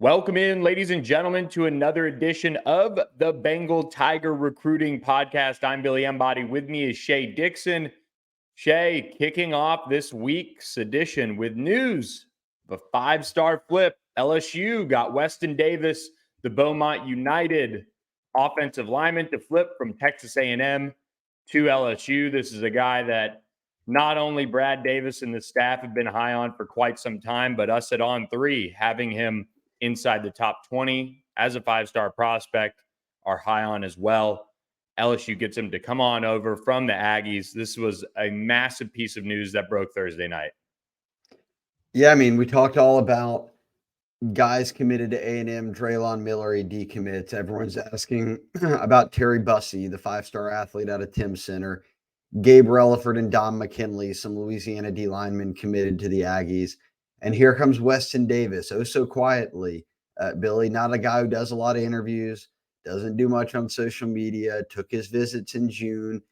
Welcome in, ladies and gentlemen, to another edition of the Bengal Tiger Recruiting Podcast. I'm Billy Embody. With me is Shea Dixon. Shea, kicking off this week's edition with news of a five-star flip. LSU got Weston Davis, the Beaumont United offensive lineman, to flip from Texas A&M to LSU. This is a guy that not only Brad Davis and the staff have been high on for quite some time, but us at On 3, having him inside the top 20 as a five-star prospect, are high on as well. LSU gets him to come on over from the Aggies. This was a massive piece of news that broke Thursday night. Yeah, I mean, we talked all about guys committed to A&M, Dron Miller, a decommit. Everyone's asking about Terry Bussey, the five-star athlete out of Tim Center. Gabe Relaford and Dom McKinley, some Louisiana D linemen committed to the Aggies. And here comes Weston Davis, oh so quietly. Billy, not a guy who does a lot of interviews, doesn't do much on social media, took his visits in June.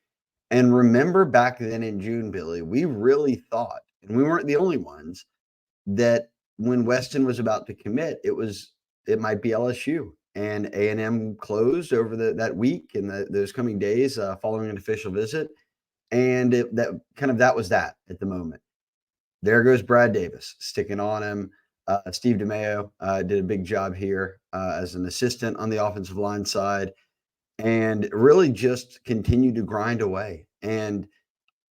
And remember back then in June, Billy, we really thought, and we weren't the only ones, that when Weston was about to commit, it might be LSU. And A&M closed over that week and those coming days following an official visit. And that was that at the moment. There goes Brad Davis sticking on him. Steve DeMeo did a big job here as an assistant on the offensive line side and really just continued to grind away. And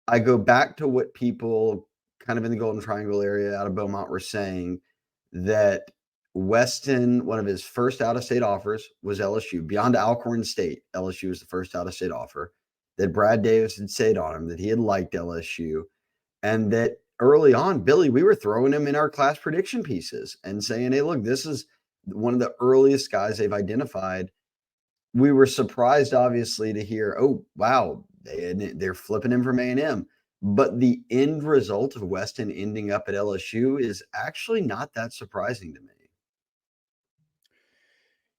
I go back to what people kind of in the Golden Triangle area out of Beaumont were saying, that Weston, one of his first out-of-state offers was LSU. Beyond Alcorn State, LSU was the first out-of-state offer. That Brad Davis had said on him that he had liked LSU, and that early on, Billy, we were throwing him in our class prediction pieces and saying, hey, look, this is one of the earliest guys they've identified. We were surprised, obviously, to hear, oh, wow, they're flipping him from A&M. But the end result of Weston ending up at LSU is actually not that surprising to me.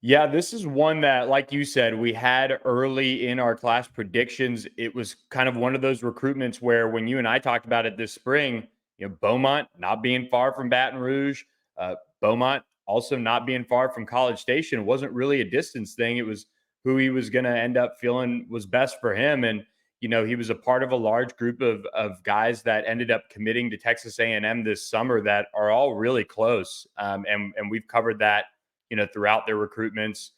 Yeah, this is one that, like you said, we had early in our class predictions. It was kind of one of those recruitments where when you and I talked about it this spring, Beaumont not being far from Baton Rouge, Beaumont also not being far from College Station. It wasn't really a distance thing. It was who he was going to end up feeling was best for him. And, he was a part of a large group of guys that ended up committing to Texas A&M this summer that are all really close. And we've covered that throughout their recruitments,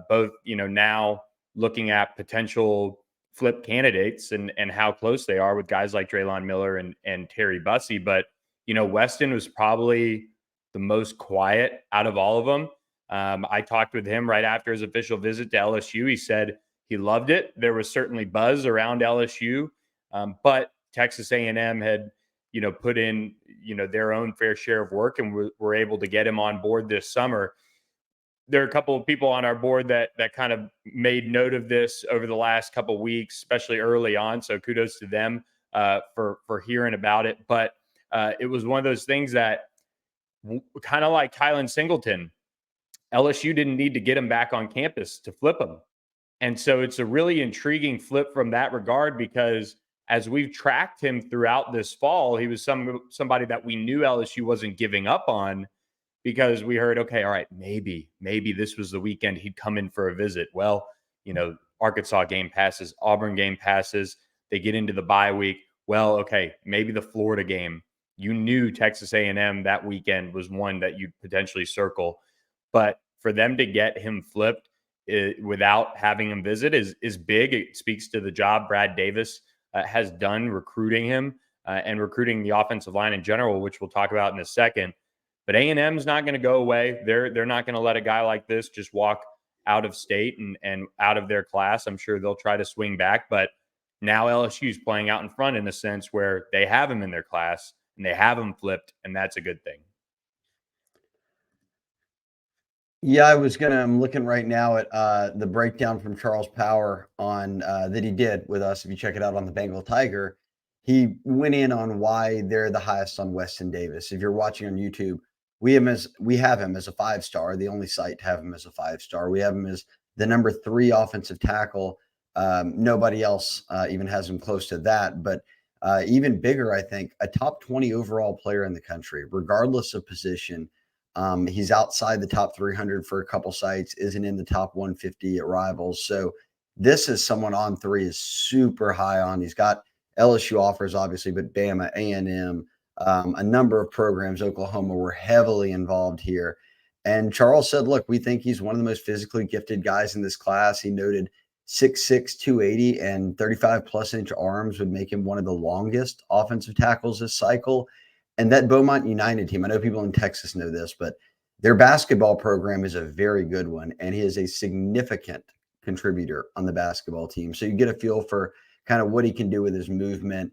both, now looking at potential flip candidates and how close they are with guys like Dron Miller and Terry Bussey. But, Weston was probably the most quiet out of all of them. I talked with him right after his official visit to LSU. He said he loved it. There was certainly buzz around LSU, but Texas A&M had, put in, their own fair share of work and were able to get him on board this summer. There are a couple of people on our board that kind of made note of this over the last couple of weeks, especially early on. So kudos to them for hearing about it. But it was one of those things that kind of like Kylan Singleton, LSU didn't need to get him back on campus to flip him. And so it's a really intriguing flip from that regard, because as we've tracked him throughout this fall, he was somebody that we knew LSU wasn't giving up on, because we heard, okay, all right, maybe this was the weekend he'd come in for a visit. Well, Arkansas game passes, Auburn game passes, they get into the bye week. Well, okay, maybe the Florida game. You knew Texas A&M that weekend was one that you'd potentially circle. But for them to get him flipped without having him visit is big. It speaks to the job Brad Davis has done recruiting him and recruiting the offensive line in general, which we'll talk about in a second. But A&M's not going to go away. They're not going to let a guy like this just walk out of state and out of their class. I'm sure they'll try to swing back. But now LSU's playing out in front in a sense where they have him in their class and they have him flipped, and that's a good thing. Yeah, I'm looking right now at the breakdown from Charles Power on that he did with us. If you check it out on the Bengal Tiger, he went in on why they're the highest on Weston Davis. If you're watching on YouTube, we have him as a 5-star, the only site to have him as a 5-star. We have him as the number 3 offensive tackle. Nobody else even has him close to that, but even bigger, I think, a top 20 overall player in the country, regardless of position. He's outside the top 300 for a couple sites, isn't in the top 150 at Rivals. So this is someone On3 is super high on. He's got LSU offers, obviously, but Bama, A&M, a number of programs, Oklahoma were heavily involved here. And Charles said, look, we think he's one of the most physically gifted guys in this class. He noted 6'6", 280, and 35-plus-inch arms would make him one of the longest offensive tackles this cycle. And that Beaumont United team, I know people in Texas know this, but their basketball program is a very good one, and he is a significant contributor on the basketball team. So you get a feel for kind of what he can do with his movement.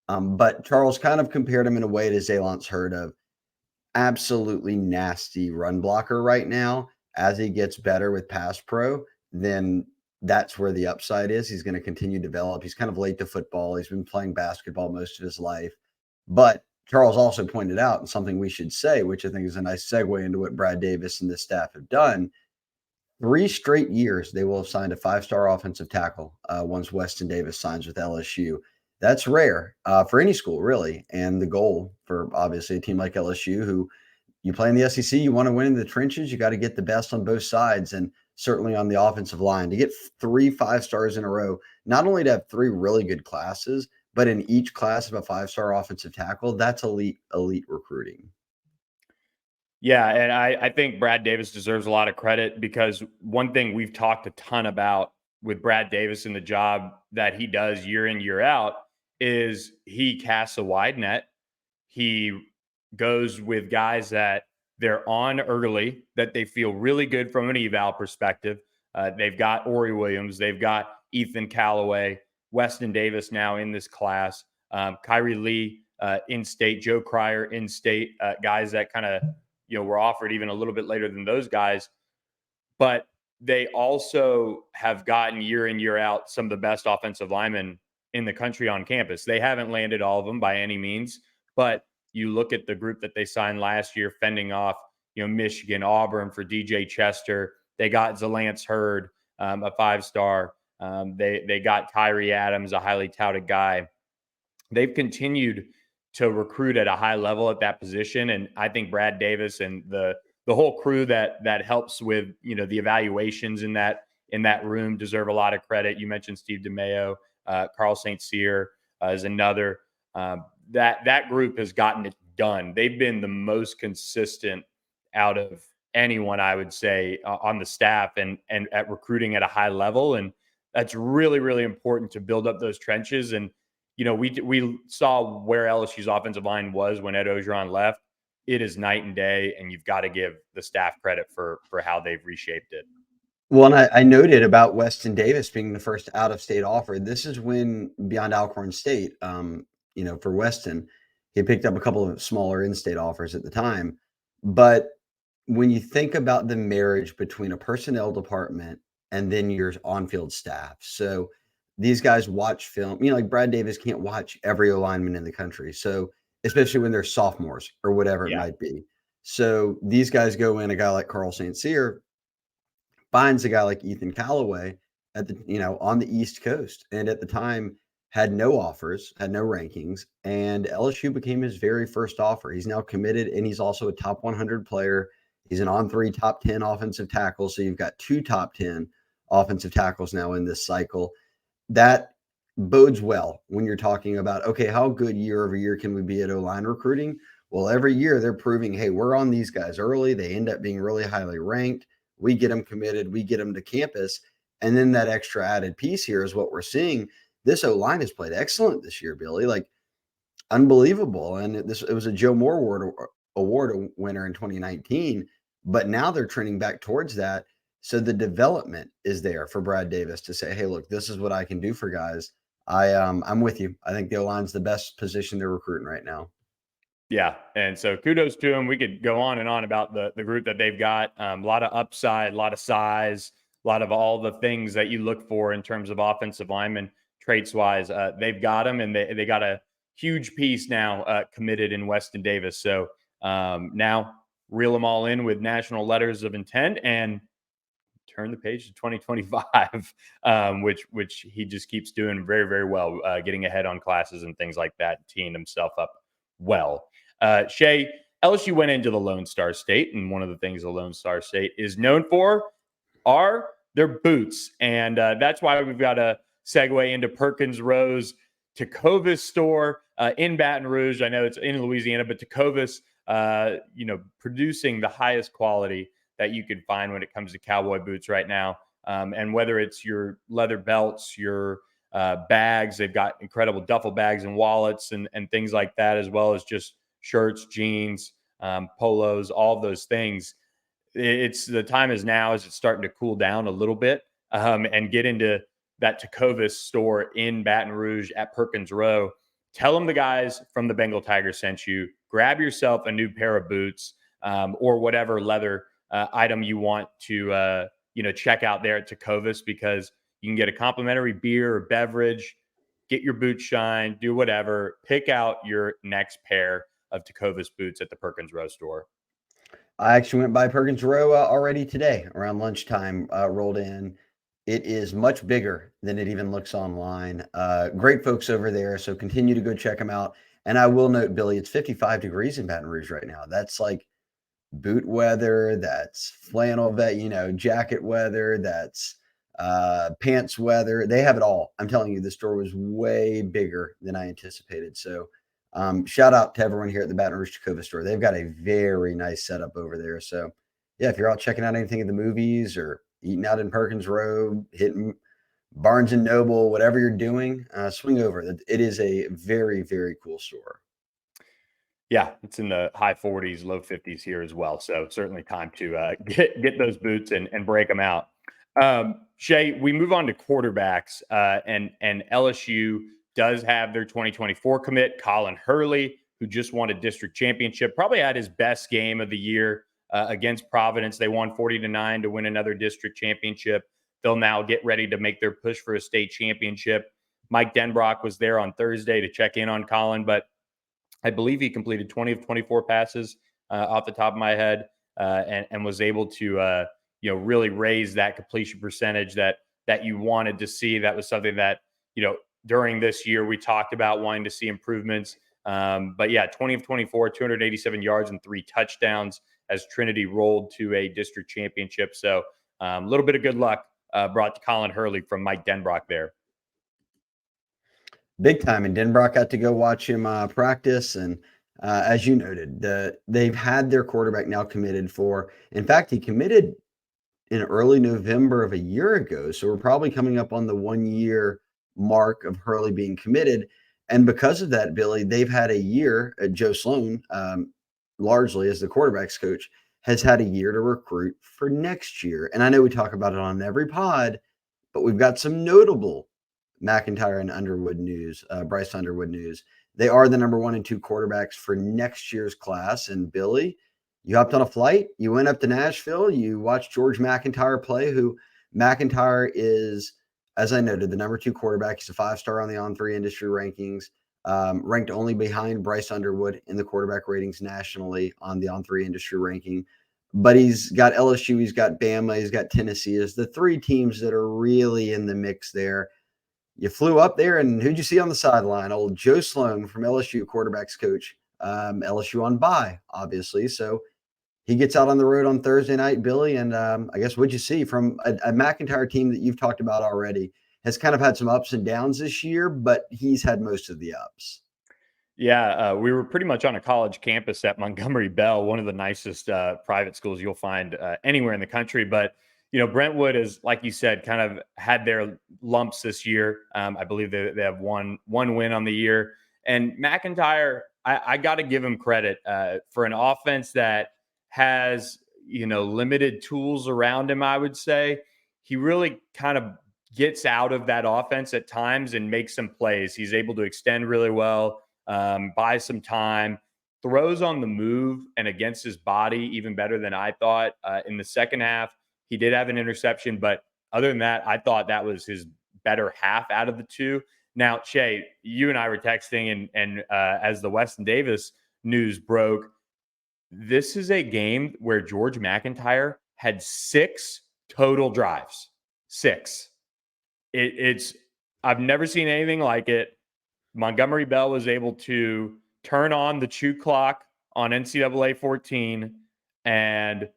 But Charles kind of compared him in a way to Zalance Hurd of absolutely nasty run blocker right now. As he gets better with pass pro, then that's where the upside is. He's going to continue to develop. He's kind of late to football. He's been playing basketball most of his life. But Charles also pointed out, and something we should say, which I think is a nice segue into what Brad Davis and the staff have done, 3 straight years they will have signed a 5-star offensive tackle once Weston Davis signs with LSU. That's rare for any school, really. And the goal for, obviously, a team like LSU, who you play in the SEC, you want to win in the trenches, you got to get the best on both sides, and certainly on the offensive line. To get 3 5-stars in a row, not only to have 3 really good classes, but in each class of a 5-star offensive tackle, that's elite recruiting. Yeah, and I think Brad Davis deserves a lot of credit, because one thing we've talked a ton about with Brad Davis and the job that he does year in, year out is he casts a wide net. He goes with guys that they're on early, that they feel really good from an eval perspective. They've got Ori Williams, they've got Ethan Callaway, Weston Davis now in this class, Kyrie Lee in-state, Joe Cryer in-state, guys that kind of were offered even a little bit later than those guys. But they also have gotten year in, year out some of the best offensive linemen in the country on campus. They haven't landed all of them by any means, but you look at the group that they signed last year, fending off, Michigan, Auburn for DJ Chester. They got Zalance Hurd, a 5-star. They got Kyrie Adams, a highly touted guy. They've continued to recruit at a high level at that position, and I think Brad Davis and the whole crew that helps with the evaluations in that room deserve a lot of credit. You mentioned Steve DeMeo, Carl St. Cyr is another. That group has gotten it done. They've been the most consistent out of anyone, I would say, on the staff and at recruiting at a high level. And that's really, really important to build up those trenches. And, we saw where LSU's offensive line was when Ed Ogeron left. It is night and day, and you've got to give the staff credit for how they've reshaped it. Well, and I noted about Weston Davis being the first out-of-state offer. This is when, beyond Alcorn State, for Weston, he picked up a couple of smaller in-state offers at the time. But when you think about the marriage between a personnel department and then your on-field staff, so these guys watch film, like Brad Davis can't watch every lineman in the country. So especially when they're sophomores or whatever it might be. So these guys go in, a guy like Carl St. Cyr finds a guy like Ethan Callaway at the, on the East Coast. And at the time had no offers, had no rankings, and LSU became his very first offer. He's now committed, and he's also a top 100 player. He's an On3 top 10 offensive tackle. So you've got 2 top 10 offensive tackles now in this cycle. That bodes well when you're talking about, okay, how good year over year can we be at O-line recruiting? Well, every year they're proving, hey, we're on these guys early. They end up being really highly ranked. We get them committed. We get them to campus. And then that extra added piece here is what we're seeing. This O-line has played excellent this year, Billy, like unbelievable. And it was a Joe Moore Award winner in 2019, but now they're trending back towards that. So the development is there for Brad Davis to say, hey, look, this is what I can do for guys. I'm with you. I think the O-line's the best position they're recruiting right now. Yeah. And so kudos to them. We could go on and on about the group that they've got. A lot of upside, a lot of size, a lot of all the things that you look for in terms of offensive linemen traits wise. They've got them, and they got a huge piece now committed in Weston Davis. So now reel them all in with national letters of intent and turn the page to 2025, which he just keeps doing very, very well, getting ahead on classes and things like that, teeing himself up well. Shea, LSU went into the Lone Star State, and one of the things the Lone Star State is known for are their boots. And that's why we've got to segue into Perkins Row's Tecovas Store in Baton Rouge. I know it's in Louisiana, but Tecovas, producing the highest quality that you can find when it comes to cowboy boots right now. And whether it's your leather belts, your bags, they've got incredible duffel bags and wallets and things like that, as well as just shirts, jeans, polos, all of those things. It's the time is now as it's starting to cool down a little bit and get into that Tecovas store in Baton Rouge at Perkins Row. Tell them the guys from the Bengal Tiger sent you. Grab yourself a new pair of boots or whatever leather item you want to check out there at Tecovas, because you can get a complimentary beer or beverage, get your boots shined, do whatever, pick out your next pair of Tecovas boots at the Perkins Row store. I actually went by Perkins Row already today around lunchtime, rolled in. It is much bigger than it even looks online. Great folks over there. So continue to go check them out. And I will note, Billy, it's 55 degrees in Baton Rouge right now. That's like boot weather. That's flannel jacket weather. That's pants weather. They have it all. I'm telling you, the store was way bigger than I anticipated. So shout out to everyone here at the Baton Rouge Tecovas Store. They've got a very nice setup over there. So yeah, if you're out checking out anything at the movies or eating out in Perkins Row, hitting Barnes and Noble, whatever you're doing, swing over. It is a very, very cool store. Yeah, it's in the high 40s, low 50s here as well. So certainly time to get those boots and break them out. Shea, we move on to quarterbacks, and LSU does have their 2024 commit, Colin Hurley, who just won a district championship, probably had his best game of the year against Providence. They won 40-9 to win another district championship. They'll now get ready to make their push for a state championship. Mike Denbrock was there on Thursday to check in on Colin, but I believe he completed 20 of 24 passes off the top of my head and was able to really raise that completion percentage that you wanted to see. That was something that, during this year we talked about wanting to see improvements. But yeah, 20 of 24, 287 yards and 3 touchdowns as Trinity rolled to a district championship. So a little bit of good luck brought to Colin Hurley from Mike Denbrock there. Big time. And Denbrock got to go watch him practice. And as you noted, they've had their quarterback now committed for, in fact, he committed in early November of a year ago. So we're probably coming up on the 1-year mark of Hurley being committed. And because of that, Billy, they've had a year at Joe Sloan, largely as the quarterback's coach, has had a year to recruit for next year. And I know we talk about it on every pod, but we've got some notable McIntyre and Underwood news, Bryce Underwood news. They are the number 1 and 2 quarterbacks for next year's class. And Billy, you hopped on a flight, you went up to Nashville, you watched George McIntyre play, who McIntyre is, as I noted, the number 2 quarterback. He's a 5-star on the On3 industry rankings, ranked only behind Bryce Underwood in the quarterback ratings nationally on the On3 industry ranking. But he's got LSU, he's got Bama, he's got Tennessee as the 3 teams that are really in the mix there. You flew up there, and who'd you see on the sideline? Old Joe Sloan from LSU, quarterbacks coach. LSU on bye, obviously. So he gets out on the road on Thursday night, Billy. And I guess what'd you see from a McIntyre team that you've talked about already? Has kind of had some ups and downs this year, but he's had most of the ups. Yeah, we were pretty much on a college campus at Montgomery Bell, one of the nicest private schools you'll find anywhere in the country. But Brentwood is, like you said, kind of had their lumps this year. I believe they have one win on the year. And McIntyre, I got to give him credit for an offense that has, limited tools around him, I would say. He really kind of gets out of that offense at times and makes some plays. He's able to extend really well, buy some time, throws on the move and against his body even better than I thought. In the second half, he did have an interception, but other than that, I thought that was his better half out of the 2. Now, Shea, you and I were texting, and as the Weston Davis news broke, this is a game where George McIntyre had 6 total drives. 6. I've never seen anything like it. Montgomery Bell was able to turn on the chew clock on NCAA 14 and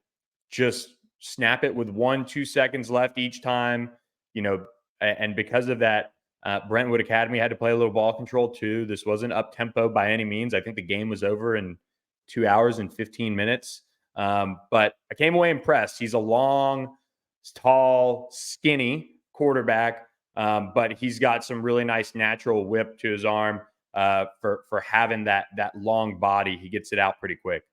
just snap it with 1-2 seconds left each time, and because of that, Brentwood Academy had to play a little ball control too. This wasn't up tempo by any means. I think the game was over in 2 hours and 15 minutes. But I came away impressed. He's a long, tall, skinny quarterback, but he's got some really nice natural whip to his arm for having that long body. He gets it out pretty quick.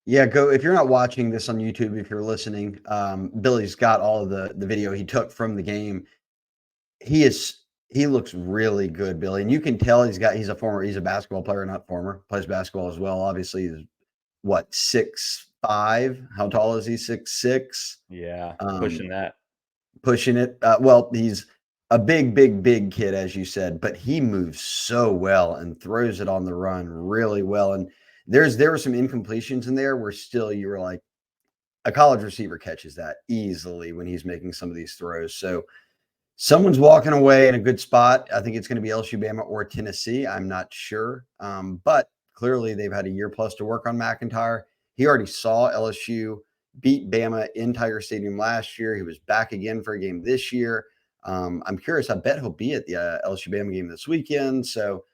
Yeah, go if you're not watching this on YouTube, if you're listening, Billy's got all of the video he took from the game. He looks really good, Billy, and you can tell he's a basketball player, not former, plays basketball as well. Obviously, he's what, 6'5"? How tall is he? 6'6"? Yeah, pushing that. Pushing it. Well, he's a big kid, as you said, but he moves so well and throws it on the run really well. And there were some incompletions in there where still you were like, a college receiver catches that easily when he's making some of these throws. So someone's walking away in a good spot. I think it's going to be LSU, Bama, or Tennessee. I'm not sure. But clearly they've had a year plus to work on McIntyre. He already saw LSU beat Bama in Tiger Stadium last year. He was back again for a game this year. I'm curious. I bet he'll be at the LSU Bama game this weekend. So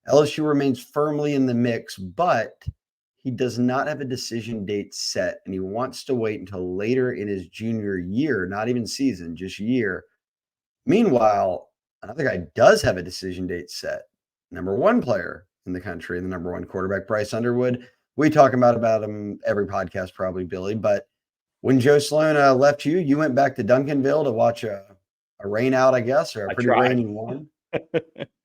LSU remains firmly in the mix, but he does not have a decision date set, and he wants to wait until later in his junior year, not even season, just year. Meanwhile, another guy does have a decision date set. Number one player in the country and the number one quarterback, Bryce Underwood. We talk about him every podcast, probably, Billy. But when Joe Sloan left you went back to Duncanville to watch a rain out, I guess, or a pretty rainy one.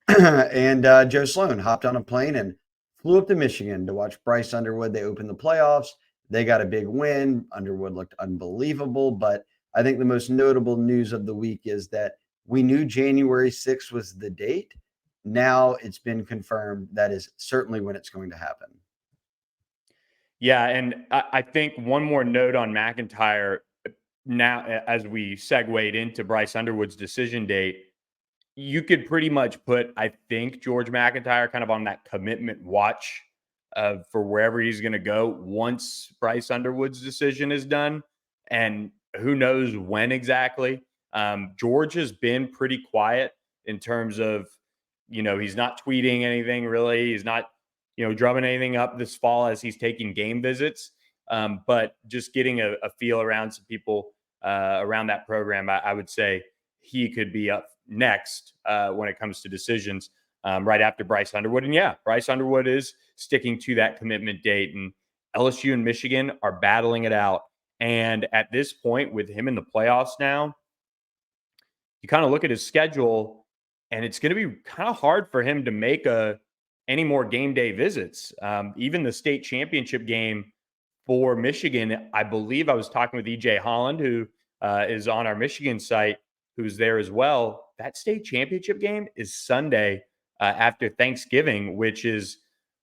And Joe Sloan hopped on a plane and flew up to Michigan to watch Bryce Underwood. They opened the playoffs. They got a big win. Underwood looked unbelievable. But I think the most notable news of the week is that we knew January 6th was the date. Now it's been confirmed that is certainly when it's going to happen. Yeah, and I think one more note on McIntyre now, as we segued into Bryce Underwood's decision date, you could pretty much put, I think, George McIntyre kind of on that commitment watch for wherever he's going to go once Bryce Underwood's decision is done. And who knows when exactly. George has been pretty quiet in terms of, he's not tweeting anything really. He's not, drumming anything up this fall as he's taking game visits. But just getting a feel around some people around that program, I would say he could be up next when it comes to decisions right after Bryce Underwood. And yeah, Bryce Underwood is sticking to that commitment date, and LSU and Michigan are battling it out. And at this point, with him in the playoffs now, you kind of look at his schedule, and it's going to be kind of hard for him to make any more game day visits. Even the state championship game for Michigan, I believe I was talking with EJ Holland, who is on our Michigan site, who's there as well. That state championship game is Sunday after Thanksgiving, which is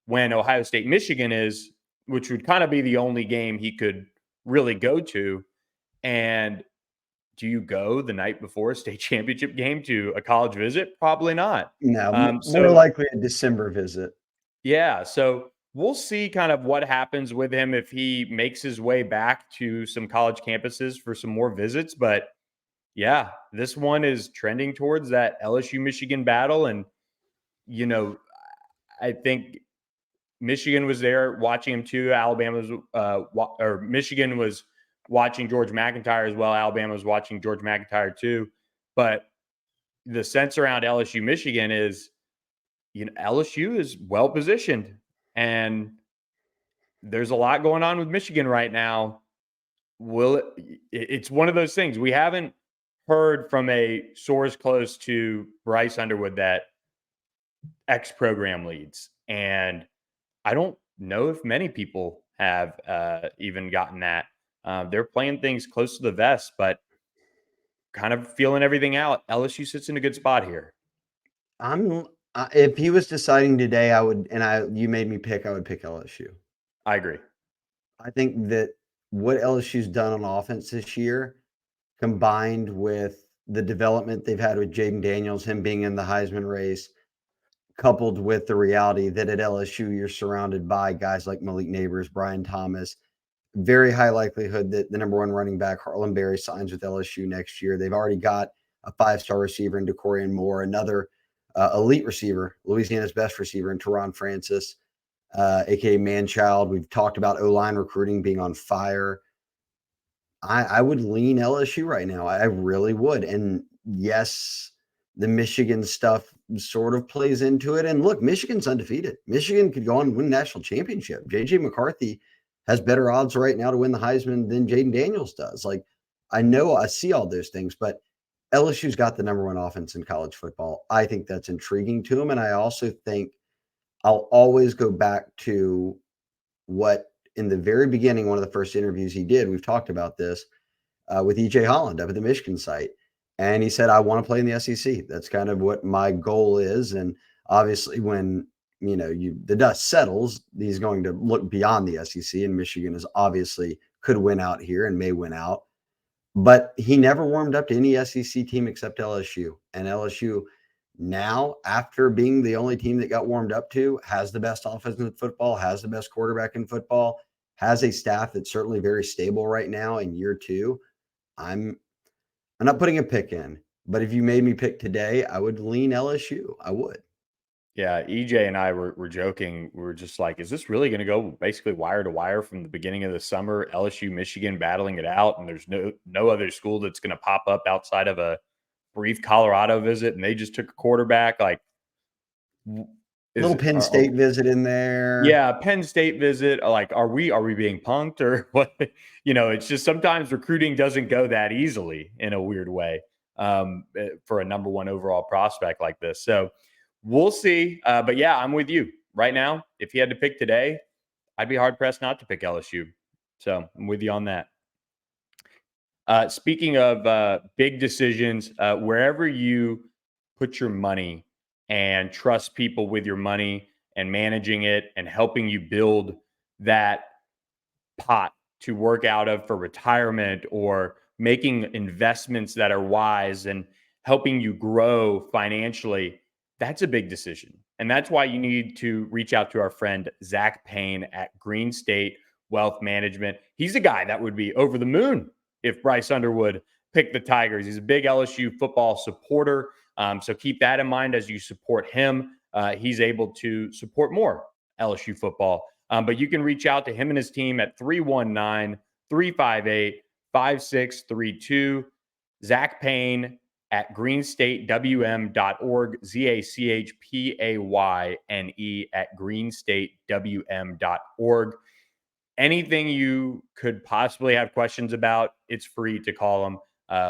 when Ohio State, Michigan is, which would kind of be the only game he could really go to. And do you go the night before a state championship game to a college visit? Probably not. No, more likely a December visit. Yeah. So we'll see kind of what happens with him if he makes his way back to some college campuses for some more visits. But yeah, this one is trending towards that LSU Michigan battle. And, I think Michigan was there watching him too. Michigan was watching George McIntyre as well. Alabama was watching George McIntyre too. But the sense around LSU Michigan is, LSU is well positioned, and there's a lot going on with Michigan right now. It's one of those things. We haven't heard from a source close to Bryce Underwood that X program leads, and I don't know if many people have even gotten that. They're playing things close to the vest, but kind of feeling everything out. LSU sits in a good spot here. If he was deciding today, you made me pick, I would pick LSU. I agree. I think that what LSU's done on offense this year, combined with the development they've had with Jaden Daniels, him being in the Heisman race, coupled with the reality that at LSU you're surrounded by guys like Malik Neighbors, Brian Thomas. Very high likelihood that the number one running back, Harlan Berry, signs with LSU next year. They've already got a 5-star receiver in DeCorian Moore, another elite receiver, Louisiana's best receiver in Teron Francis, aka Manchild. We've talked about O-line recruiting being on fire. I would lean LSU right now. I really would. And yes, the Michigan stuff sort of plays into it. And look, Michigan's undefeated. Michigan could go on and win a national championship. JJ McCarthy has better odds right now to win the Heisman than Jaden Daniels does. Like, I know I see all those things, but LSU's got the number one offense in college football. I think that's intriguing to them. And I also think I'll always go back to what in the very beginning, one of the first interviews he did, we've talked about this with EJ Holland up at the Michigan site. And he said, I want to play in the SEC. That's kind of what my goal is. And obviously when, the dust settles, he's going to look beyond the SEC, and Michigan is obviously could win out here and may win out. But he never warmed up to any SEC team except LSU. And LSU now, after being the only team that got warmed up to, has the best offense in football, has the best quarterback in football, has a staff that's certainly very stable right now in year two. I'm not putting a pick in, but if you made me pick today, I would lean LSU. I would. Yeah, EJ and I were joking. We were just like, is this really going to go basically wire to wire from the beginning of the summer? LSU, Michigan battling it out, and there's no other school that's going to pop up outside of a brief Colorado visit, and they just took a quarterback. Like, little Penn State visit in there. Yeah, Penn State visit. Like, are we being punked or what? It's just sometimes recruiting doesn't go that easily in a weird way for a number one overall prospect like this. So we'll see. But yeah, I'm with you right now. If he had to pick today, I'd be hard pressed not to pick LSU. So I'm with you on that. Speaking of big decisions, wherever you put your money and trust people with your money and managing it and helping you build that pot to work out of for retirement or making investments that are wise and helping you grow financially, that's a big decision. And that's why you need to reach out to our friend Zack Payne at Green State Wealth Management. He's a guy that would be over the moon if Bryce Underwood picked the Tigers. He's a big LSU football supporter. So keep that in mind as you support him. He's able to support more LSU football. But you can reach out to him and his team at 319-358-5632. Zack Payne at greenstatewm.org, ZACHPAYNE at greenstatewm.org. Anything you could possibly have questions about, it's free to call them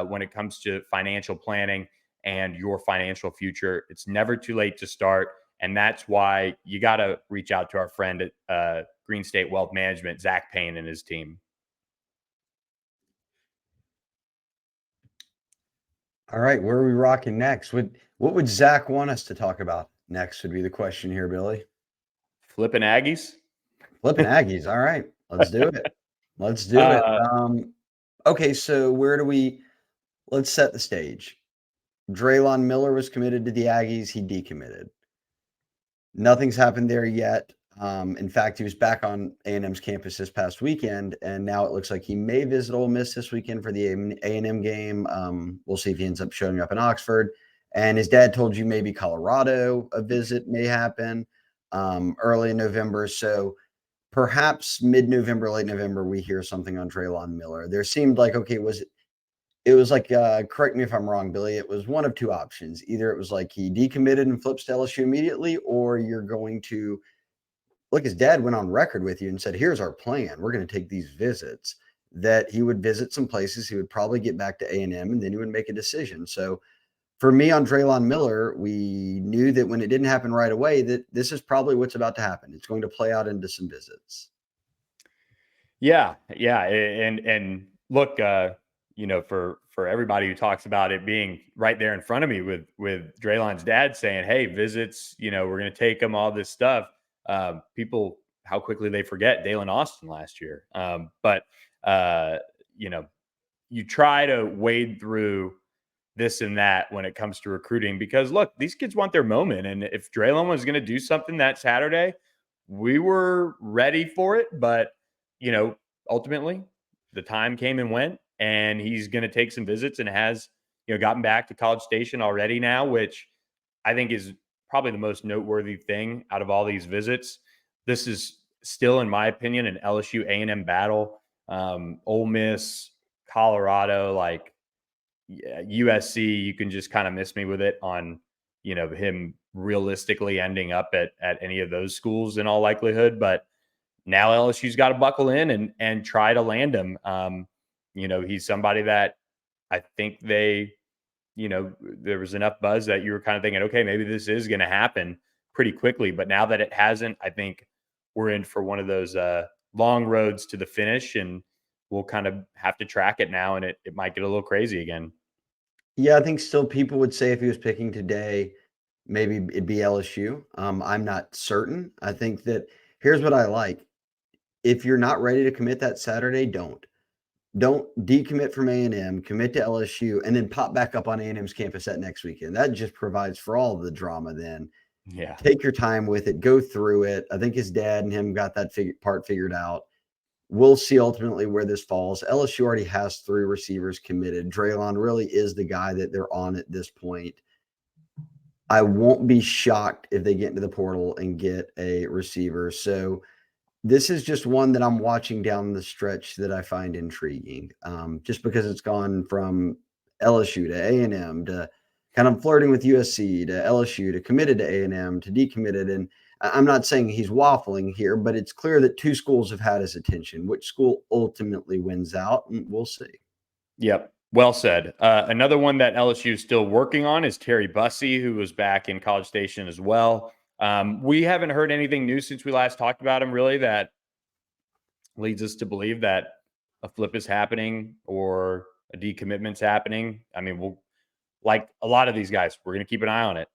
when it comes to financial planning and your financial future. It's never too late to start. And that's why you got to reach out to our friend at Green State Wealth Management, Zack Payne and his team. All right, where are we rocking next? What would Zack want us to talk about next would be the question here, Billy. Flipping Aggies? Flipping Aggies. All right, let's do it. Let's do it. Okay, so let's set the stage. Dron Miller was committed to the Aggies. He decommitted. Nothing's happened there yet. In fact, he was back on A&M's campus this past weekend, and now it looks like he may visit Ole Miss this weekend for the A&M game. We'll see if he ends up showing up in Oxford. And his dad told you maybe Colorado, a visit may happen early in November. So perhaps mid-November, late November, we hear something on Dron Miller. There seemed like, okay, it was like, correct me if I'm wrong, Billy, it was one of two options. Either it was like he decommitted and flips to LSU immediately, or you're going to look, his dad went on record with you and said, here's our plan. We're going to take these visits, that he would visit some places. He would probably get back to A&M, and then he would make a decision. So for me on Dron Miller, we knew that when it didn't happen right away, that this is probably what's about to happen. It's going to play out into some visits. Yeah. And look, for everybody who talks about it being right there in front of me with Dron's dad saying, hey, visits, we're going to take them, all this stuff. People, how quickly they forget Dalen Austin last year. But you try to wade through this and that when it comes to recruiting, because look, these kids want their moment. And if Draylon was going to do something that Saturday, we were ready for it. But, ultimately the time came and went, and he's going to take some visits and has, gotten back to College Station already now, which I think is probably the most noteworthy thing out of all these visits. This is still, in my opinion, an LSU A&M battle. Ole Miss, Colorado, like, USC, you can just kind of miss me with it on, him realistically ending up at any of those schools in all likelihood. But now LSU's got to buckle in and try to land him. He's somebody that I think there was enough buzz that you were kind of thinking, okay, maybe this is going to happen pretty quickly. But now that it hasn't, I think we're in for one of those long roads to the finish, and we'll kind of have to track it now, and it might get a little crazy again. Yeah, I think still people would say if he was picking today, maybe it'd be LSU. I'm not certain. I think that here's what I like. If you're not ready to commit that Saturday, don't. Don't decommit from A&M, commit to LSU, and then pop back up on A&M's campus that next weekend. That just provides for all the drama then. Yeah. Take your time with it. Go through it. I think his dad and him got that part figured out. We'll see ultimately where this falls. LSU already has 3 receivers committed. Draylon really is the guy that they're on at this point. I won't be shocked if they get into the portal and get a receiver. So this is just one that I'm watching down the stretch that I find intriguing, just because it's gone from LSU to A&M to kind of flirting with USC to LSU to committed to A&M to decommitted. And I'm not saying he's waffling here, but it's clear that 2 schools have had his attention. Which school ultimately wins out? We'll see. Yep. Well said. Another one that LSU is still working on is Terry Bussey, who was back in College Station as well. We haven't heard anything new since we last talked about him, really, that leads us to believe that a flip is happening or a decommitment's happening. I mean, like a lot of these guys, we're going to keep an eye on it.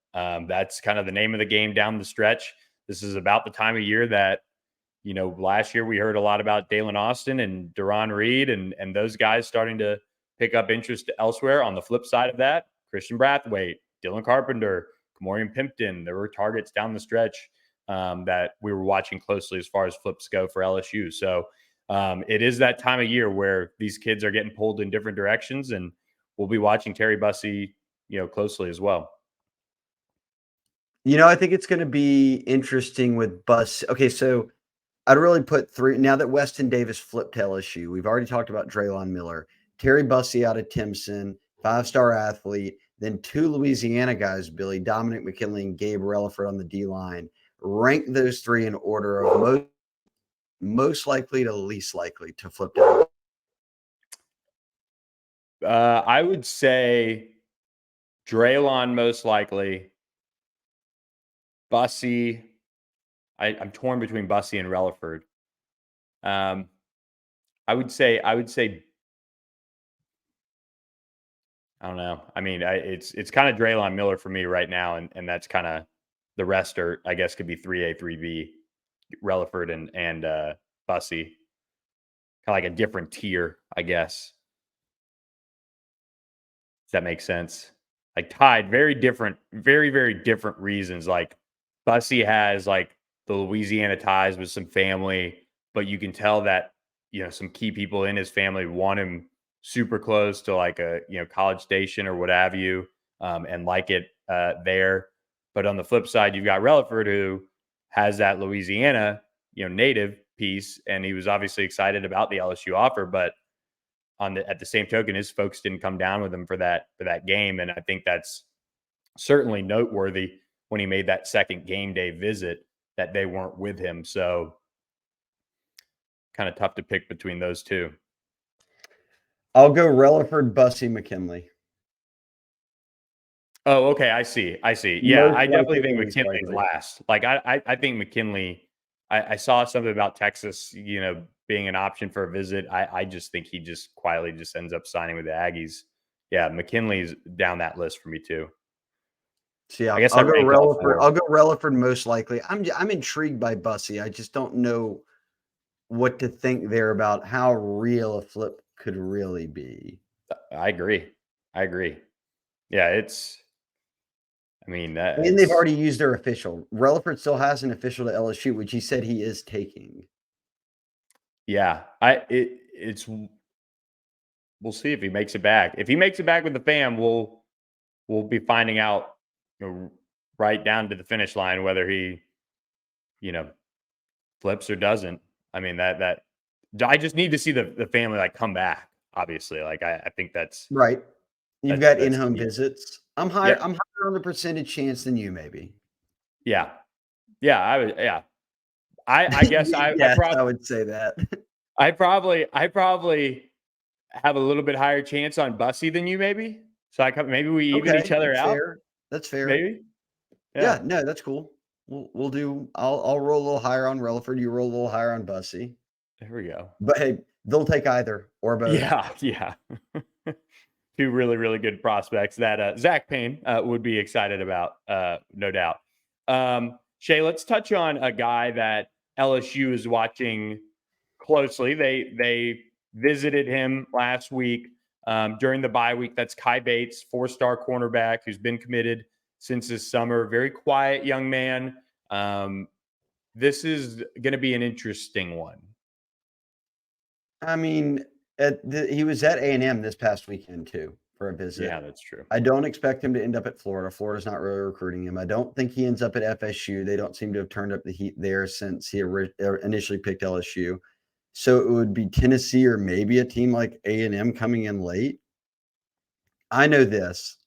That's kind of the name of the game down the stretch. This is about the time of year that, last year we heard a lot about Dalen Austin and Duron Reed and those guys starting to pick up interest elsewhere. On the flip side of that, Christian Brathwaite, Dylan Carpenter, Kamorian Pimpton, there were targets down the stretch that we were watching closely as far as flips go for LSU. So it is that time of year where these kids are getting pulled in different directions, and we'll be watching Terry Bussey, closely as well. I think it's going to be interesting with Bus. Okay, so I'd really put 3 now that Weston Davis flipped to LSU. We've already talked about Dron Miller, Terry Bussey out of Timpson, 5-star athlete, then 2 Louisiana guys, Billy, Dominic McKinley, and Gabe Relaford on the D-line. Rank those 3 in order of most likely to least likely to flip to. I would say Draylon most likely. Bussey. I'm torn between Bussey and Relaford. I would say I don't know. I mean, it's kind of Draylon Miller for me right now, and that's kind of the rest are, I guess, could be 3A, 3B, Relaford and Bussey. Kind of like a different tier, I guess. Does that make sense? Like tied, very different, very, very different reasons. Like Bussey has like the Louisiana ties with some family, but you can tell that, some key people in his family want him super close to like a, College Station or what have you, and like it there. But on the flip side, you've got Relaford, who has that Louisiana, native piece, and he was obviously excited about the LSU offer, but at the same token, his folks didn't come down with him for that game, and I think that's certainly noteworthy when he made that second game day visit that they weren't with him. So kind of tough to pick between those 2. I'll go Relaford, Bussey, McKinley. Oh, okay. I see. Yeah, Most I definitely likely think to least McKinley's likely. last. Like I think McKinley. I saw something about Texas, being an option for a visit. I just think he just quietly just ends up signing with the Aggies. Yeah, McKinley's down that list for me too. So yeah, I guess I I'll go ranked all Relaford. 4. I'll go Relaford most likely. I'm intrigued by Bussey. I just don't know what to think there about how real a flip could really be. I agree. Yeah, I mean, that And they've already used their official. Relaford still has an official to LSU, which he said he is taking. yeah, it's we'll see if he makes it back. If he makes it back with the fam, we'll be finding out, right down to the finish line whether he, you know, flips or doesn't. I mean, that I just need to see the family like come back. Obviously, like I think Right. You've got that's in-home key. visits. I'm Yep. higher on the percentage chance than you maybe. Yeah. Yeah. I would. Yeah. I guess I Yes, I probably would say that. I probably have a little bit higher chance on Bussy than you, maybe. So maybe we even each Okay, other that's out. fair. That's fair. Maybe. Yeah, Yeah. no, that's cool. We'll do I'll roll a little higher on Relaford, you roll a little higher on Bussy. There we go. But hey, they'll take either or both. Yeah. Yeah. Two really, really good prospects that Zack Payne would be excited about, no doubt. Shea, let's touch on a guy that LSU is watching closely. They visited him last week during the bye week. That's Kai Bates, 4-star cornerback who's been committed since this summer. Very quiet young man. This is going to be an interesting one. I mean, he was at A&M this past weekend too for a visit. Yeah, that's true. I don't expect him to end up at Florida. Florida's not really recruiting him. I don't think he ends up at FSU. They don't seem to have turned up the heat there since he initially picked LSU. So it would be Tennessee or maybe a team like A&M coming in late. I know this.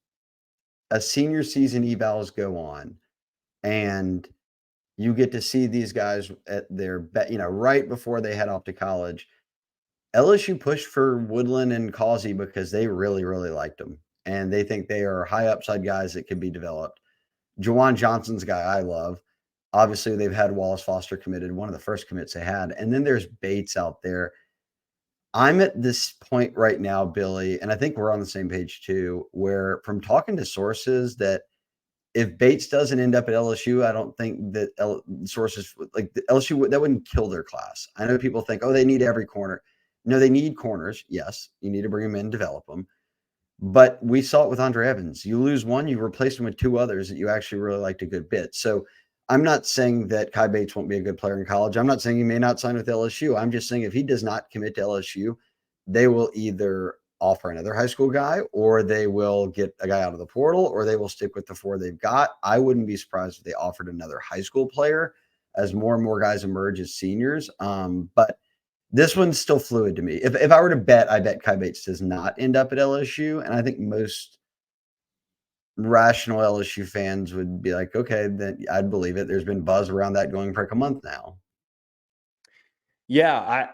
As senior season evals go on and you get to see these guys at their right before they head off to college. LSU pushed for Woodland and Causey because they really, really liked them. And they think they are high upside guys that can be developed. Jawan Johnson's a guy I love. Obviously, they've had Wallace Foster committed, one of the first commits they had. And then there's Bates out there. I'm at this point right now, Billy, and I think we're on the same page too, where from talking to sources that if Bates doesn't end up at LSU, I don't think that sources like the LSU that wouldn't kill their class. I know people think, oh, they need every corner. No, they need corners. Yes, you need to bring them in, develop them. But we saw it with Andre Evans. You lose one, you replace him with two others that you actually really liked a good bit. So I'm not saying that Kai Bates won't be a good player in college. I'm not saying he may not sign with LSU. I'm just saying if he does not commit to LSU, they will either offer another high school guy or they will get a guy out of the portal or they will stick with the four they've got. I wouldn't be surprised if they offered another high school player as more and more guys emerge as seniors. But this one's still fluid to me. If I were to bet, I bet Kai Bates does not end up at LSU. And I think most rational LSU fans would be like, okay, then I'd believe it. There's been buzz around that going for like a month now. Yeah,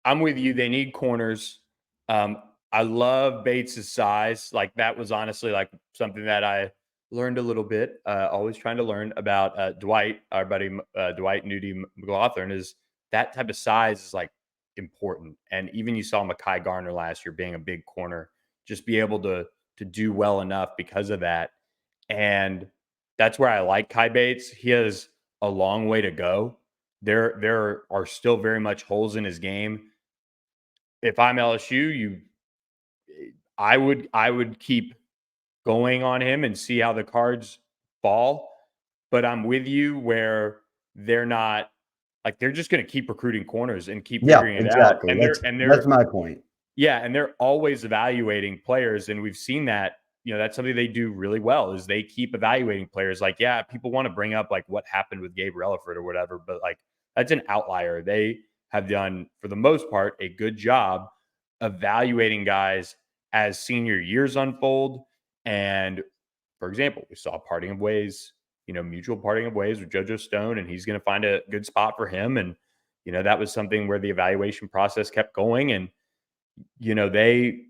I'm with you. They need corners. I love Bates's size. Like that was honestly like something that I learned a little bit. Always trying to learn about Dwight, our buddy Dwight Nudie McLaughlin. Is that type of size is like important. And even you saw Mekhi Garner last year being a big corner, just be able to do well enough because of that. And that's where I like Kai Bates. He has a long way to go. There are still very much holes in his game. If I'm LSU, I would keep going on him and see how the cards fall. But I'm with you where they're not like they're just going to keep recruiting corners and keep Yeah, figuring it out. exactly. And That's my point. yeah, and they're always evaluating players, and we've seen that. That's something they do really well is they keep evaluating players. Like, yeah, people want to bring up like what happened with Gabe Relaford or whatever, but like that's an outlier. They have done, for the most part, a good job evaluating guys as senior years unfold. And for example, we saw a parting of ways, mutual parting of ways with JoJo Stone, and he's going to find a good spot for him. And that was something where the evaluation process kept going, and they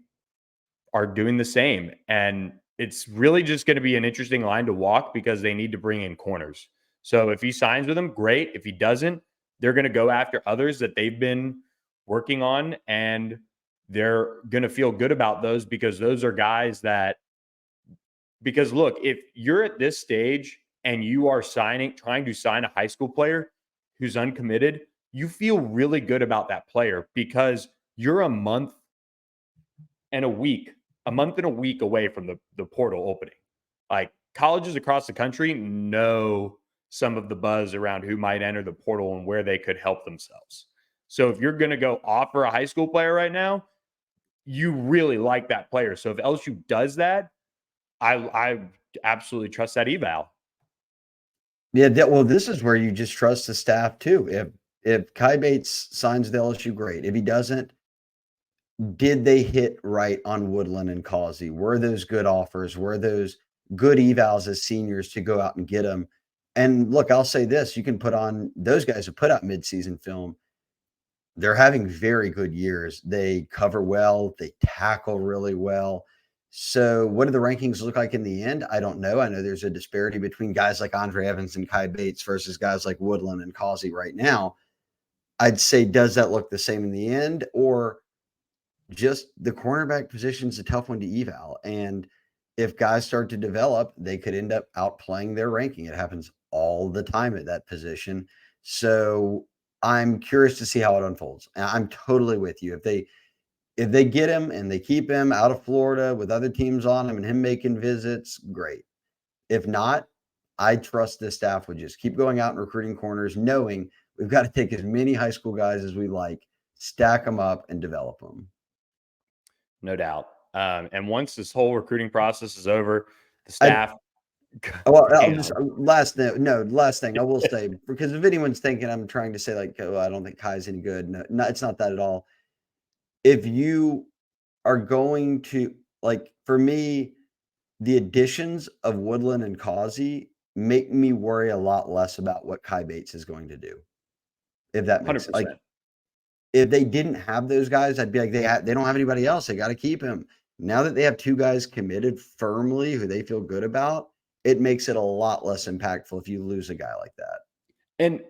are doing the same. And it's really just going to be an interesting line to walk because they need to bring in corners. So if he signs with them, great. If he doesn't, they're going to go after others that they've been working on, and they're going to feel good about those because those are guys that, because look, if you're at this stage and you are trying to sign a high school player who's uncommitted, you feel really good about that player because you're a month and a week a month and a week away from the portal opening. Like colleges across the country know some of the buzz around who might enter the portal and where they could help themselves. So if you're going to go offer a high school player right now, you really like that player. So if LSU does that, I absolutely trust that eval. Yeah, well, this is where you just trust the staff too. If Kai Bates signs the LSU, great. If he doesn't, did they hit right on Woodland and Causey? Were those good offers? Were those good evals as seniors to go out and get them? And look, I'll say this: you can put on those guys who put out midseason film. They're having very good years. They cover well. They tackle really well. So what do the rankings look like in the end? I don't know. I know there's a disparity between guys like Andre Evans and Kai Bates versus guys like Woodland and Causey right now. I'd say, does that look the same in the end? Or just the cornerback position is a tough one to eval. And if guys start to develop, they could end up outplaying their ranking. It happens all the time at that position. So I'm curious to see how it unfolds. And I'm totally with you. If they get him and they keep him out of Florida with other teams on him and him making visits, great. If not, I trust this staff would just keep going out and recruiting corners, knowing we've got to take as many high school guys as we like, stack them up, and develop them. No doubt. And once this whole recruiting process is over, the staff. Last thing I will say, because if anyone's thinking I'm trying to say like, oh, I don't think Kai's any good. No, it's not that at all. If you are going to, like, for me, the additions of Woodland and Causey make me worry a lot less about what Kai Bates is going to do. If that makes sense. Like, if they didn't have those guys, I'd be like, they don't have anybody else. They got to keep him. Now that they have two guys committed firmly who they feel good about, it makes it a lot less impactful if you lose a guy like that. And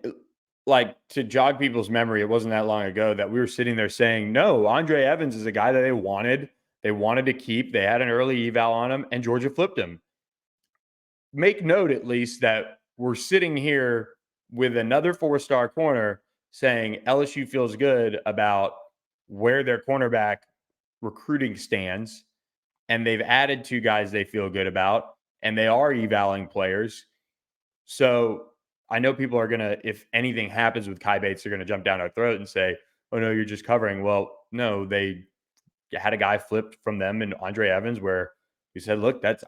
like, to jog people's memory, it wasn't that long ago that we were sitting there saying, no, Andre Evans is a guy that they wanted to keep. They had an early eval on him and Georgia flipped him. Make note at least that we're sitting here with another 4-star corner saying LSU feels good about where their cornerback recruiting stands, and they've added 2 guys they feel good about, and they are evaling players. So I know people are going to, if anything happens with Kai Bates, they're going to jump down our throat and say, oh, no, you're just covering. Well, no, they had a guy flipped from them and Andre Evans where we said, look, it's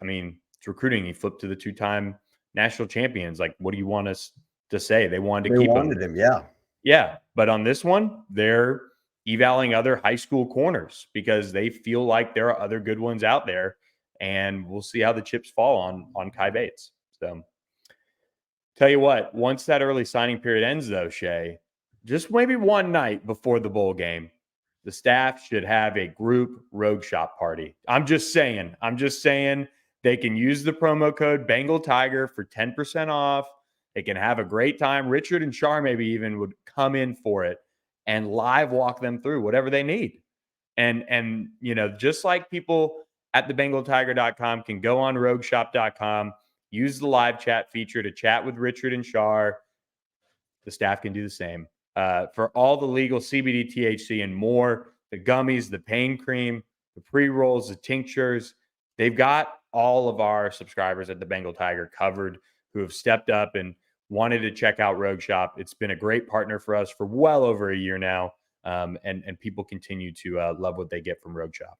recruiting. He flipped to the 2-time national champions. Like, what do you want us to say? They wanted to keep him. Yeah. Yeah. But on this one, they're evaling other high school corners because they feel like there are other good ones out there. And we'll see how the chips fall on Kai Bates. So tell you what, once that early signing period ends, though, Shea, just maybe one night before the bowl game, the staff should have a group rogue shop party. I'm just saying they can use the promo code Bengal Tiger for 10% off. They can have a great time. Richard and Shar maybe even would come in for it and live walk them through whatever they need. And just like people at thebengaltiger.com can go on rogueshop.com, use the live chat feature to chat with Richard and Shar. The staff can do the same. For all the legal CBD, THC, and more, the gummies, the pain cream, the pre-rolls, the tinctures, they've got all of our subscribers at the Bengal Tiger covered who have stepped up and wanted to check out Rogue Shop. It's been a great partner for us for well over a year now, and people continue to love what they get from Rogue Shop.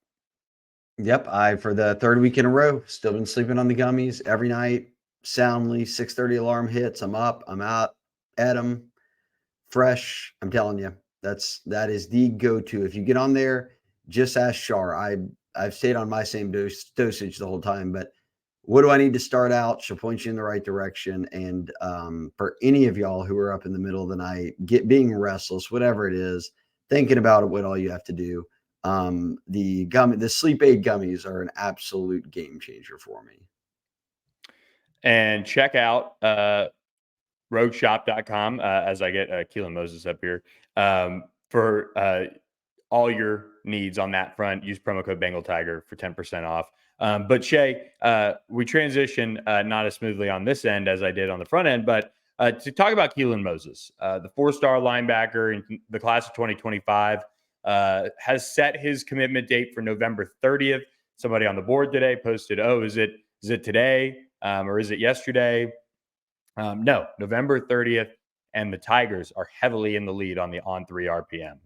Yep, for the 3rd week in a row, still been sleeping on the gummies every night, soundly. 6:30 alarm hits, I'm up, I'm out, at them, fresh. I'm telling you, that is the go-to. If you get on there, just ask Shar. I've stayed on my same dosage the whole time, but what do I need to start out? She'll point you in the right direction. And for any of y'all who are up in the middle of the night, being restless, whatever it is, thinking about it, what all you have to do, the sleep aid gummies are an absolute game changer for me. And check out rogueshop.com as I get Keelen Moses up here for all your needs on that front. Use promo code Bengal Tiger for 10% off. But Shea, we transition not as smoothly on this end as I did on the front end, but to talk about Keelen Moses, the 4-star linebacker in the class of 2025, has set his commitment date for November 30th. somebody on the board today posted, "Oh, is it today or is it yesterday?" No, November 30th, and the Tigers are heavily in the lead on the on-3 RPM.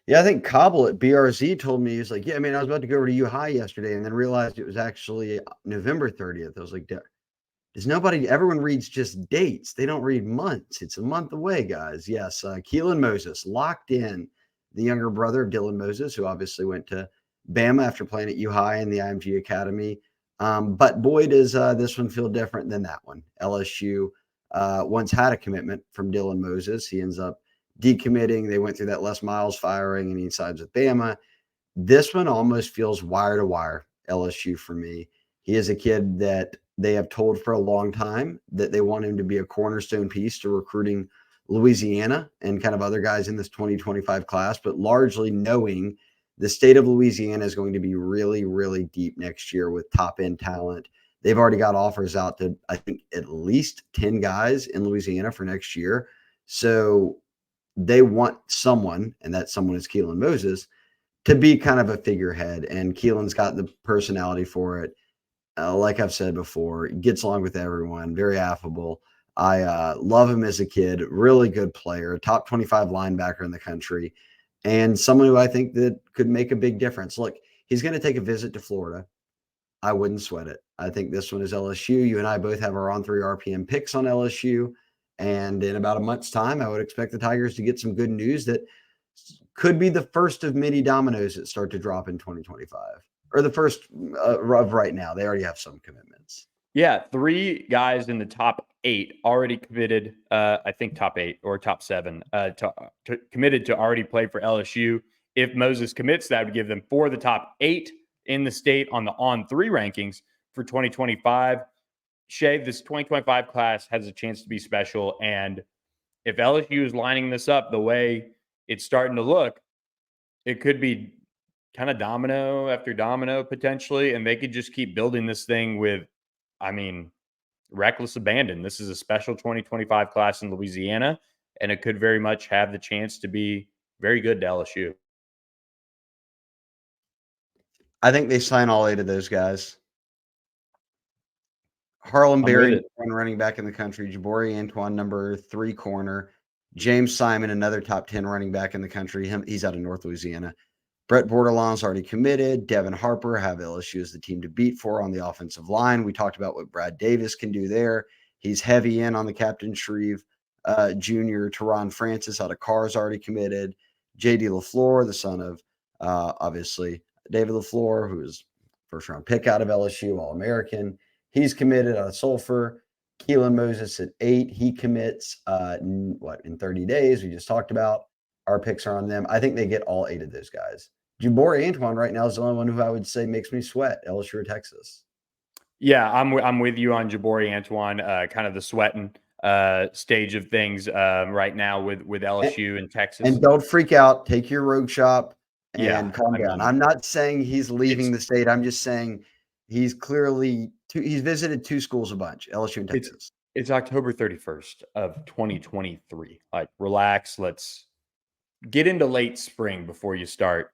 Yeah, I think Cobble at BRZ told me, he's like, yeah, I mean, I was about to go over to U High yesterday and then realized it was actually November 30th. I was like, does nobody, everyone reads just dates. They don't read months. It's a month away, guys. Yes, Keelen Moses locked in, the younger brother of Dylan Moses, who obviously went to Bama after playing at U High in the IMG Academy. But boy, does this one feel different than that one. LSU once had a commitment from Dylan Moses. He ends up decommitting. They went through that Les Miles firing and he signs with Bama. This one almost feels wire to wire LSU for me. He is a kid that they have told for a long time that they want him to be a cornerstone piece to recruiting Louisiana and kind of other guys in this 2025 class, but largely knowing the state of Louisiana is going to be really, really deep next year with top end talent. They've already got offers out to, I think, at least 10 guys in Louisiana for next year. So they want someone, and that someone is Keelen Moses, to be kind of a figurehead. And Keelan's got the personality for it. Like I've said before, he gets along with everyone, very affable. I love him as a kid, really good player, top 25 linebacker in the country, and someone who I think that could make a big difference. Look, he's going to take a visit to Florida. I wouldn't sweat it. I think this one is LSU. You and I both have our on-3 RPM picks on LSU. And in about a month's time, I would expect the Tigers to get some good news that could be the first of many dominoes that start to drop in 2025, or the first of right now. They already have some commitments. Yeah, 3 guys in the top 8 already committed. I think top 8 or top 7 committed to already play for LSU. If Moses commits, that would give them 4 of the top 8 in the state on the on-3 rankings for 2025. Shea, this 2025 class has a chance to be special. And if LSU is lining this up the way it's starting to look, it could be kind of domino after domino potentially. And they could just keep building this thing with, I mean, reckless abandon. This is a special 2025 class in Louisiana, and it could very much have the chance to be very good to LSU. I think they sign all 8 of those guys. Harlem Berry, one running back in the country. Jabori Antoine, number 3 corner. James Simon, another top 10 running back in the country. He's out of North Louisiana. Brett Bordelon's already committed. Devin Harper have LSU as the team to beat for on the offensive line. We talked about what Brad Davis can do there. He's heavy in on the Captain Shreve Jr. Teron Francis out of Carr's already committed. J.D. LaFleur, the son of obviously David LaFleur, who is first round pick out of LSU, All-American. He's committed out of Sulphur. Keelen Moses at 8. He commits in 30 days. We just talked about. Our picks are on them. I think they get all 8 of those guys. Jabori Antoine right now is the only one who I would say makes me sweat, LSU or Texas. Yeah, I'm with you on Jabori Antoine, kind of the sweating stage of things right now with LSU and Texas. And don't freak out. Take your road shop and calm down. Mean, I'm not saying he's leaving the state. I'm just saying he's clearly he's visited 2 schools a bunch, LSU and Texas. It's October 31st of 2023. Like, relax. Let's get into late spring before you start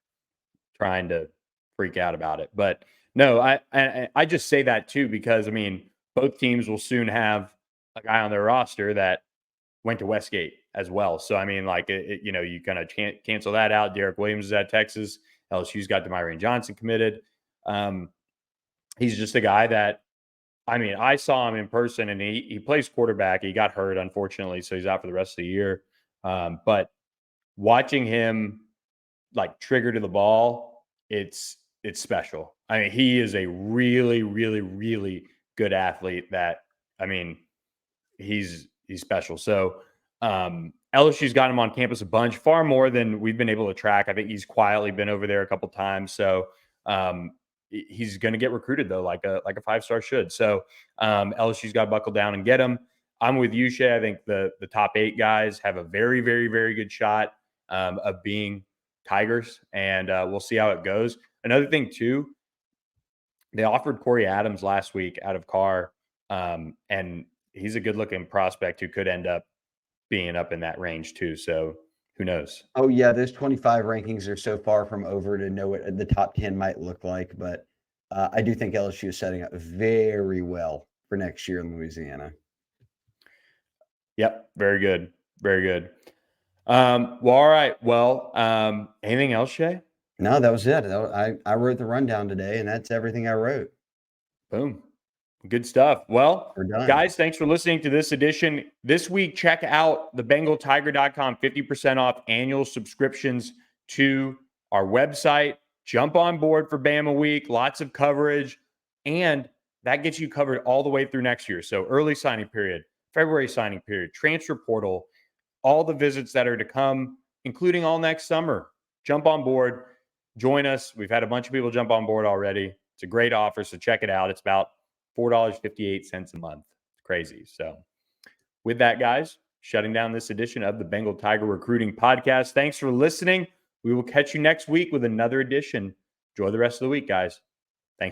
trying to freak out about it. But no, I just say that too because I mean both teams will soon have a guy on their roster that went to Westgate as well. So I mean, like you kind of can't cancel that out. Derek Williams is at Texas. LSU's got Demarion Johnson committed. He's just a guy that I mean I saw him in person and he plays quarterback. He got hurt unfortunately, so he's out for the rest of the year. But watching him like trigger to the ball, it's special. I mean, he is a really, really, really good athlete that, I mean, he's special. So LSU's got him on campus a bunch, far more than we've been able to track. I think he's quietly been over there a couple times. So he's going to get recruited though, like a 5-star should. So LSU's got to buckle down and get him. I'm with you, Shea. I think the top 8 guys have a very, very, very good shot of being Tigers, and we'll see how it goes. Another thing too, they offered Corey Adams last week out of Carr, and he's a good-looking prospect who could end up being up in that range too. So who knows? Oh yeah, those 25 rankings are so far from over to know what the top 10 might look like, but I do think LSU is setting up very well for next year in Louisiana. Yep. Very good. Very good. Well, all right. Well, anything else, Shay? No, that was it. I wrote the rundown today, and that's everything I wrote. Boom. Good stuff. Well, We're done. guys, thanks for listening to this edition. This week, check out thebengaltiger.com, 50% off annual subscriptions to our website. Jump on board for Bama Week, lots of coverage, and that gets you covered all the way through next year. So early signing period, February signing period, transfer portal, all the visits that are to come, including all next summer. Jump on board, join us. We've had a bunch of people jump on board already. It's a great offer, so check it out. It's about $4.58 a month. It's crazy. So with that, guys, shutting down this edition of the Bengal Tiger Recruiting Podcast. Thanks for listening. We will catch you next week with another edition. Enjoy the rest of the week, guys.